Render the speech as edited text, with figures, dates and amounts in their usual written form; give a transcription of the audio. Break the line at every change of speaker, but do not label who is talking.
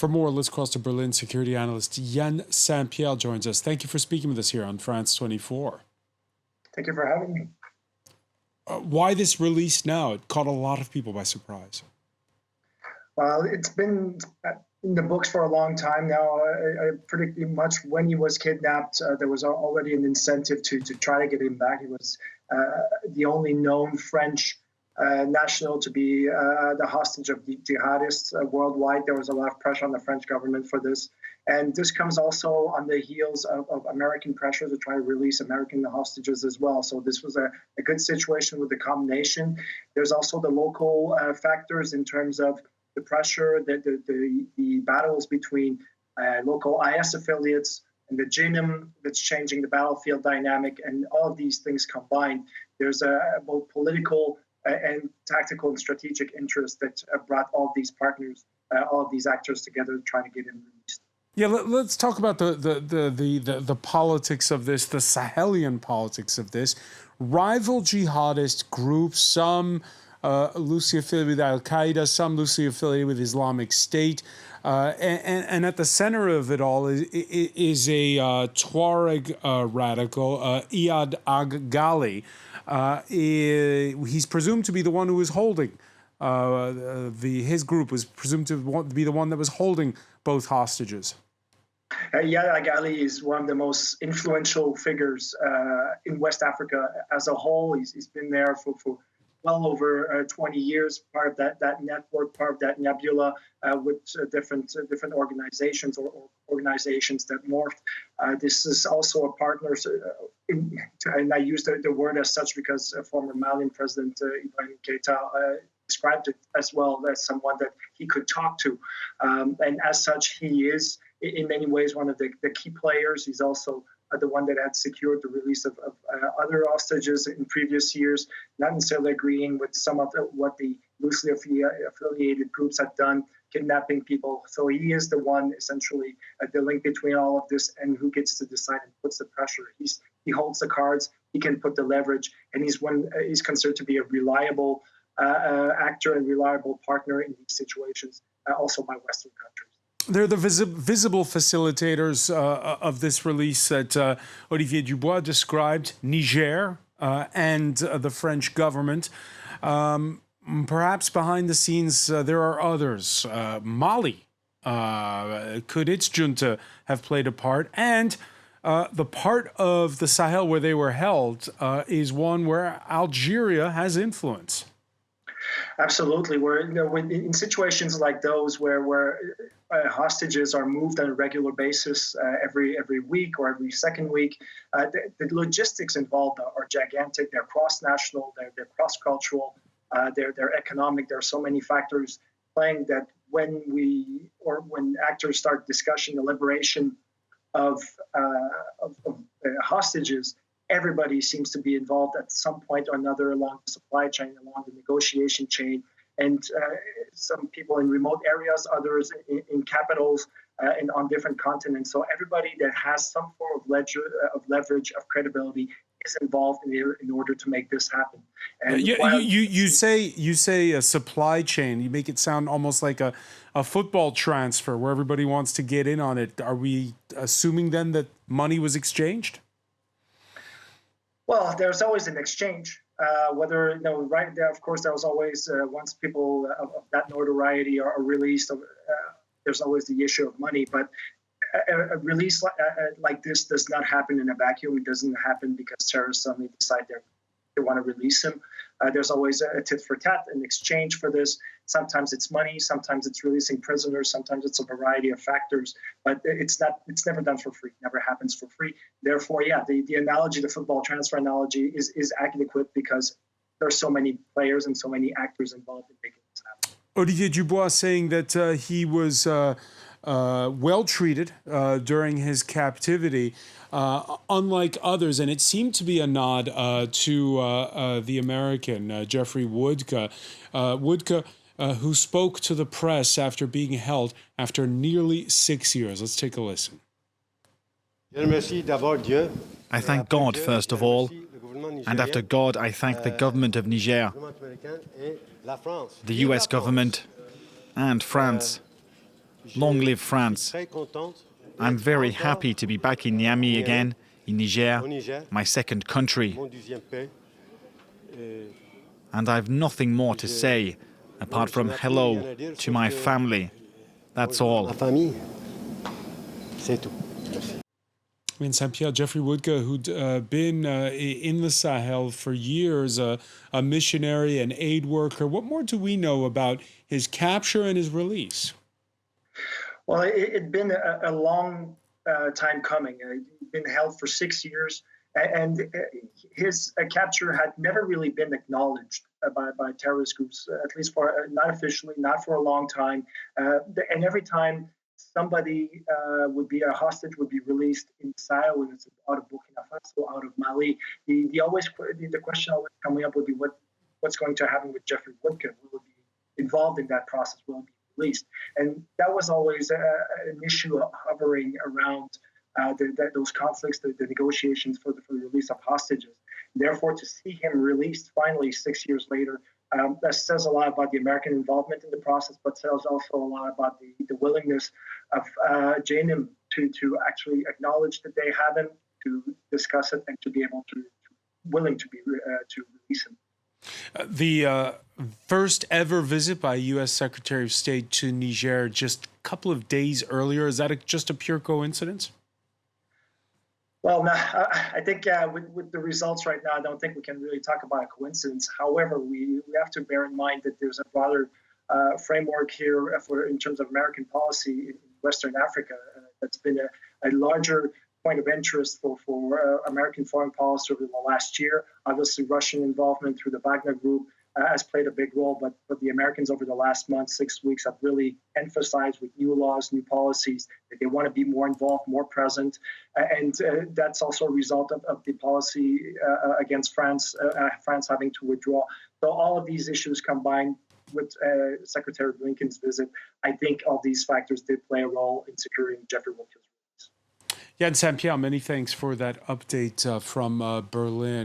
For more, let's cross to Berlin. Security analyst Yan St-Pierre joins us. Thank you for speaking with us here on France 24.
Thank you for having me.
Why this release now? It caught a lot of people by surprise.
Well, it's been in the books for a long time now. Pretty much when he was kidnapped, there was already an incentive to try to get him back. He was the only known French national to be the hostage of the jihadists worldwide. There was a lot of pressure on the French government for this. And this comes also on the heels of American pressure to try to release American hostages as well. So this was a good situation with the combination. There's also the local factors in terms of the pressure, the battles between local IS affiliates and the JNIM that's changing the battlefield dynamic. And all of these things combined, there's both political and tactical and strategic interest that brought all of these partners, all of these actors together to try to get him released.
Yeah, let's talk about the politics of this, the Sahelian politics of this. Rival jihadist groups, some loosely affiliated with Al-Qaeda, some loosely affiliated with Islamic State. And at the center of it all is a Tuareg radical, Iyad Ag-Ghali. He's presumed to be the one who was holding, his group was presumed to be the one that was holding both hostages.
Iyad Ag-Ghali is one of the most influential figures in West Africa as a whole. He's been there for well over 20 years, part of that network, part of that nebula with different organizations or organizations that morphed. This is also a partner, and I use the word as such because former Malian President Ibrahim Keita described it as well as someone that he could talk to. And as such, he is in many ways one of the key players. He's also the one that had secured the release of other hostages in previous years, not necessarily agreeing with some of what the loosely affiliated groups had done, kidnapping people. So he is the one, essentially, the link between all of this and who gets to decide and puts the pressure. He holds the cards, he can put the leverage, and he's considered to be a reliable actor and reliable partner in these situations, also by Western countries.
They're the visible facilitators of this release that Olivier Dubois described, Niger and the French government. Perhaps behind the scenes, there are others. Mali, could its junta have played a part? And the part of the Sahel where they were held is one where Algeria has influence.
Absolutely. When in situations like those where hostages are moved on a regular basis every week or every second week, the logistics involved are gigantic. They're cross-national, they're cross-cultural, they're economic. There are so many factors playing that when actors start discussing the liberation of hostages, everybody seems to be involved at some point or another along the supply chain, along the negotiation chain, and some people in remote areas, others in capitals, and on different continents. So everybody that has some form of leverage, of credibility, is involved in order to make this happen. And
you say a supply chain. You make it sound almost like a football transfer where everybody wants to get in on it. Are we assuming then that money was exchanged?
Well, there's always an exchange. Right there, of course, there was always, once people of that notoriety are released, there's always the issue of money. But a release like this does not happen in a vacuum. It doesn't happen because terrorists suddenly decide they want to release him. There's always a tit for tat, an exchange for this. Sometimes it's money, sometimes it's releasing prisoners, sometimes it's a variety of factors, but it's never done for free, never happens for free. Therefore, yeah, the analogy, the football transfer analogy is adequate because there are so many players and so many actors involved in making this happen.
Olivier Dubois saying that he was well treated during his captivity, unlike others, and it seemed to be a nod to the American Jeffery Woodke. Woodke, who spoke to the press after being held after nearly 6 years. Let's take a listen.
I thank God, first of all, and after God, I thank the government of Niger, the US government, and France. Long live France. I'm very happy to be back in Niamey again, in Niger, my second country. And I've nothing more to say, apart from hello to my family. That's all.
Yan St-Pierre, Jeffery Woodke, who'd been in the Sahel for years, a missionary, an aid worker. What more do we know about his capture and his release?
Well, it'd been a long time coming. He'd been held for 6 years, and his capture had never really been acknowledged by terrorist groups, at least for not officially, not for a long time. And every time somebody a hostage would be released in Sahel, whether it's out of Burkina Faso, out of Mali, the question always coming up would be what's going to happen with Jeffery Woodke? Will he be involved in that process? Will he be released? And that was always an issue hovering around those conflicts, the negotiations for the release of hostages. Therefore, to see him released finally 6 years later, that says a lot about the American involvement in the process, but says also a lot about the willingness of JNIM to actually acknowledge that they have him, to discuss it, and to be able to release him.
The first ever visit by U.S. Secretary of State to Niger just a couple of days earlier, is that just a pure coincidence?
Well, no, I think with the results right now, I don't think we can really talk about a coincidence. However, we have to bear in mind that there's a broader framework here in terms of American policy in Western Africa that's been a larger point of interest for American foreign policy over the last year. Obviously, Russian involvement through the Wagner Group has played a big role, but the Americans over the last month, 6 weeks, have really emphasized with new laws, new policies, that they want to be more involved, more present. And that's also a result of the policy against France, France having to withdraw. So all of these issues combined with Secretary Blinken's visit, I think all these factors did play a role in securing Jeffery Woodke's release.
Yan St-Pierre, many thanks for that update from Berlin.